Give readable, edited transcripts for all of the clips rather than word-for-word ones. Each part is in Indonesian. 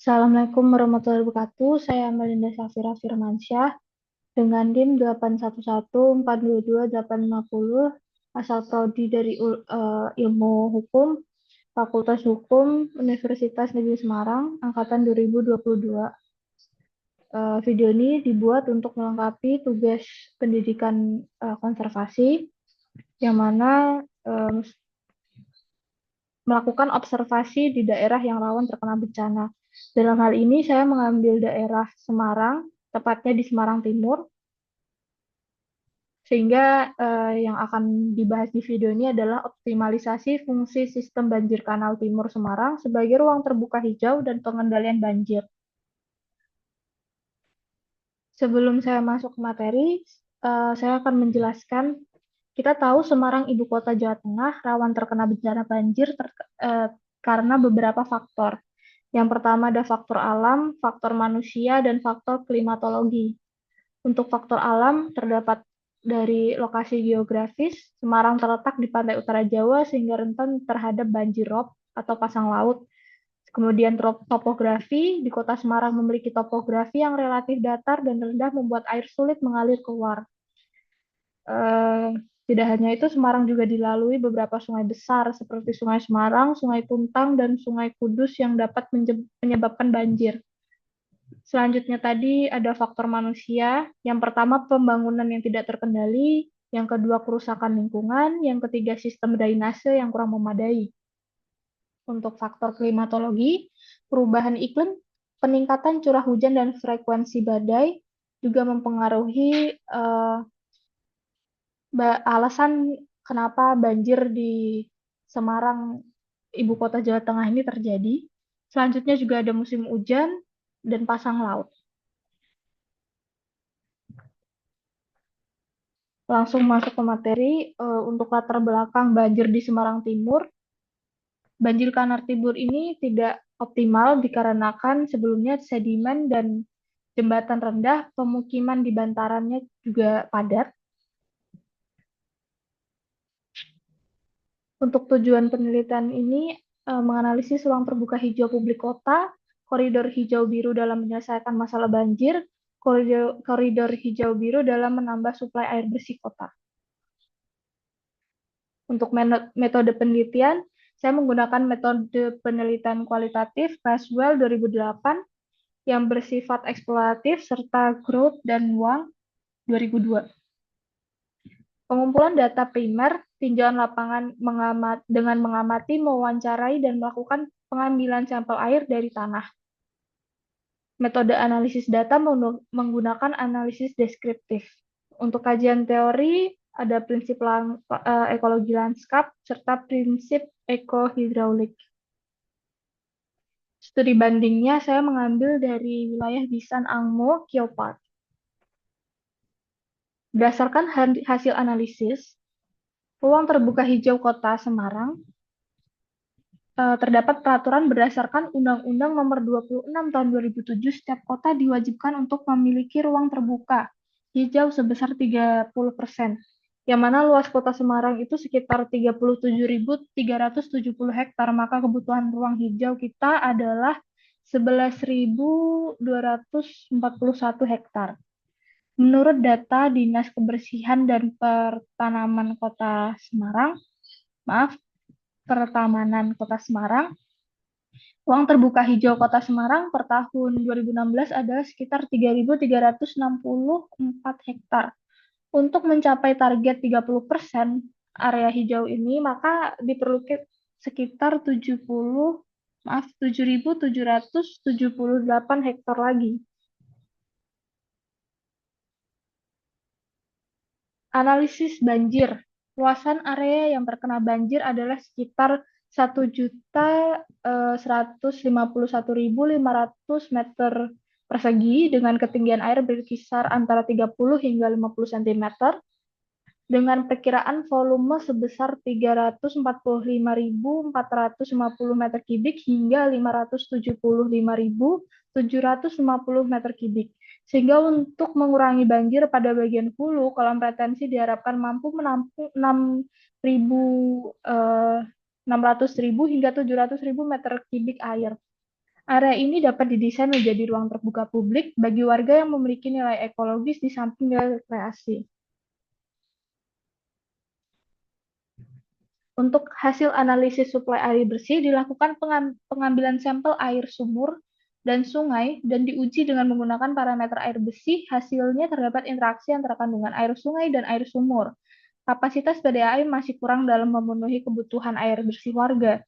Assalamualaikum warahmatullahi wabarakatuh. Saya Melinda Safira Firmansyah dengan NIM 811422850, asal prodi dari Ilmu Hukum, Fakultas Hukum, Universitas Negeri Semarang, angkatan 2022. Video ini dibuat untuk melengkapi tugas pendidikan konservasi, yang mana melakukan observasi di daerah yang rawan terkena bencana. Dalam hal ini saya mengambil daerah Semarang, tepatnya di Semarang Timur, sehingga yang akan dibahas di video ini adalah optimalisasi fungsi sistem banjir Kanal Timur Semarang sebagai ruang terbuka hijau dan pengendalian banjir. Sebelum saya masuk ke materi, saya akan menjelaskan. Kita tahu Semarang, ibu kota Jawa Tengah, rawan terkena bencana banjir karena beberapa faktor. Yang pertama ada faktor alam, faktor manusia, dan faktor klimatologi. Untuk faktor alam terdapat dari lokasi geografis, Semarang terletak di pantai utara Jawa sehingga rentan terhadap banjir rob atau pasang laut. Kemudian topografi, di kota Semarang memiliki topografi yang relatif datar dan rendah membuat air sulit mengalir keluar. Tidak hanya itu, Semarang juga dilalui beberapa sungai besar seperti Sungai Semarang, Sungai Tuntang, dan Sungai Kudus yang dapat menyebabkan banjir. Selanjutnya tadi ada faktor manusia. Yang pertama pembangunan yang tidak terkendali, yang kedua kerusakan lingkungan, yang ketiga sistem drainase yang kurang memadai. Untuk faktor klimatologi, perubahan iklim, peningkatan curah hujan dan frekuensi badai juga mempengaruhi alasan kenapa banjir di Semarang, ibu kota Jawa Tengah ini terjadi. Selanjutnya juga ada musim hujan dan pasang laut. Langsung masuk ke materi. Untuk latar belakang banjir di Semarang Timur. Banjir Kanal Timur ini tidak optimal dikarenakan sebelumnya sedimen dan jembatan rendah, pemukiman di bantarannya juga padat. Untuk tujuan penelitian ini menganalisis ruang terbuka hijau publik kota, koridor hijau biru dalam menyelesaikan masalah banjir, koridor hijau biru dalam menambah suplai air bersih kota. Untuk metode penelitian, saya menggunakan metode penelitian kualitatif Creswell 2008 yang bersifat eksploratif serta Grout dan Wang 2002. Pengumpulan data primer, tinjauan lapangan dengan mengamati, mewawancarai, dan melakukan pengambilan sampel air dari tanah. Metode analisis data menggunakan analisis deskriptif. Untuk kajian teori, ada prinsip ekologi lanskap serta prinsip ekohidraulik. Studi bandingnya saya mengambil dari wilayah Bisan Angmo, Kiopat. Berdasarkan hasil analisis, ruang terbuka hijau Kota Semarang terdapat peraturan berdasarkan Undang-Undang Nomor 26 Tahun 2007, setiap kota diwajibkan untuk memiliki ruang terbuka hijau sebesar 30%, yang mana luas Kota Semarang itu sekitar 37.370 hektar, maka kebutuhan ruang hijau kita adalah 11.241 hektar. Menurut data Dinas Kebersihan dan Pertamanan Kota Semarang, ruang terbuka hijau Kota Semarang per tahun 2016 adalah sekitar 3.364 hektar. Untuk mencapai target 30% area hijau ini, maka diperlukan sekitar 7.778 hektar lagi. Analisis banjir. Luasan area yang terkena banjir adalah sekitar 1.151.500 meter persegi dengan ketinggian air berkisar antara 30 hingga 50 cm dengan perkiraan volume sebesar 345.450 meter kubik hingga 575.750 meter kubik. Sehingga untuk mengurangi banjir pada bagian hulu, kolam retensi diharapkan mampu menampung 600.000 hingga 700.000 meter kubik air. Area ini dapat didesain menjadi ruang terbuka publik bagi warga yang memiliki nilai ekologis di samping nilai rekreasi. Untuk hasil analisis suplai air bersih, dilakukan pengambilan sampel air sumur dan sungai dan diuji dengan menggunakan parameter air bersih. Hasilnya terdapat interaksi antara kandungan air sungai dan air sumur. Kapasitas PDAM masih kurang dalam memenuhi kebutuhan air bersih warga.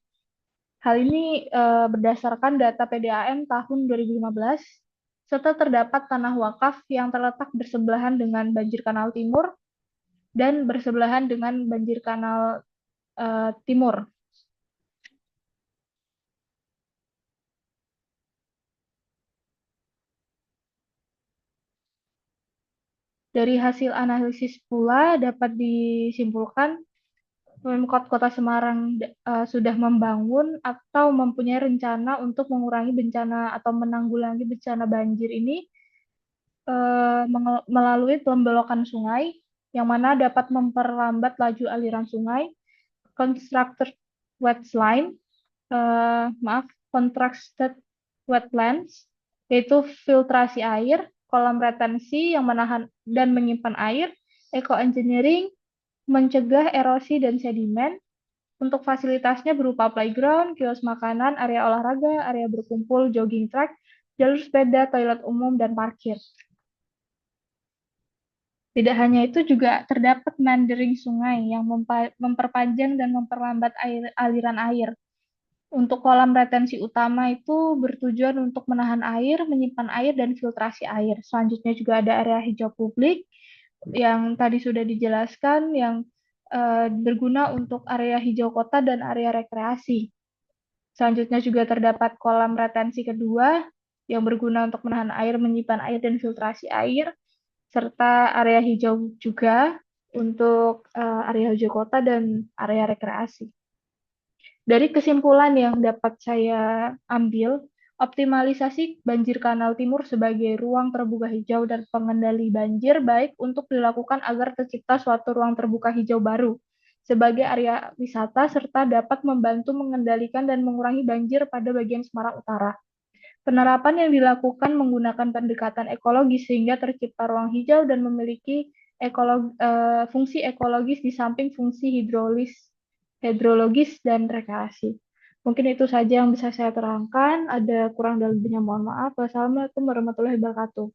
Hal ini berdasarkan data PDAM tahun 2015, serta terdapat tanah wakaf yang terletak bersebelahan dengan banjir kanal timur dan bersebelahan dengan banjir kanal timur. Dari hasil analisis pula dapat disimpulkan Pemkot Kota Semarang sudah membangun atau mempunyai rencana untuk mengurangi bencana atau menanggulangi bencana banjir ini melalui pembelokan sungai yang mana dapat memperlambat laju aliran sungai, constructed wetline, constructed wetlands, yaitu filtrasi air, kolam retensi yang menahan dan menyimpan air, eco-engineering, mencegah erosi dan sedimen. Untuk fasilitasnya berupa playground, kios makanan, area olahraga, area berkumpul, jogging track, jalur sepeda, toilet umum, dan parkir. Tidak hanya itu, juga terdapat meandering sungai yang memperpanjang dan memperlambat aliran air. Untuk kolam retensi utama itu bertujuan untuk menahan air, menyimpan air, dan filtrasi air. Selanjutnya juga ada area hijau publik yang tadi sudah dijelaskan, yang berguna untuk area hijau kota dan area rekreasi. Selanjutnya juga terdapat kolam retensi kedua yang berguna untuk menahan air, menyimpan air, dan filtrasi air, serta area hijau juga untuk area hijau kota dan area rekreasi. Dari kesimpulan yang dapat saya ambil, optimalisasi banjir kanal timur sebagai ruang terbuka hijau dan pengendali banjir baik untuk dilakukan agar tercipta suatu ruang terbuka hijau baru sebagai area wisata serta dapat membantu mengendalikan dan mengurangi banjir pada bagian Semarang Utara. Penerapan yang dilakukan menggunakan pendekatan ekologis sehingga tercipta ruang hijau dan memiliki fungsi ekologis di samping fungsi hidrologis dan rekreasi. Mungkin itu saja yang bisa saya terangkan. Ada kurang dan lebihnya mohon maaf. Wassalamualaikum warahmatullahi wabarakatuh.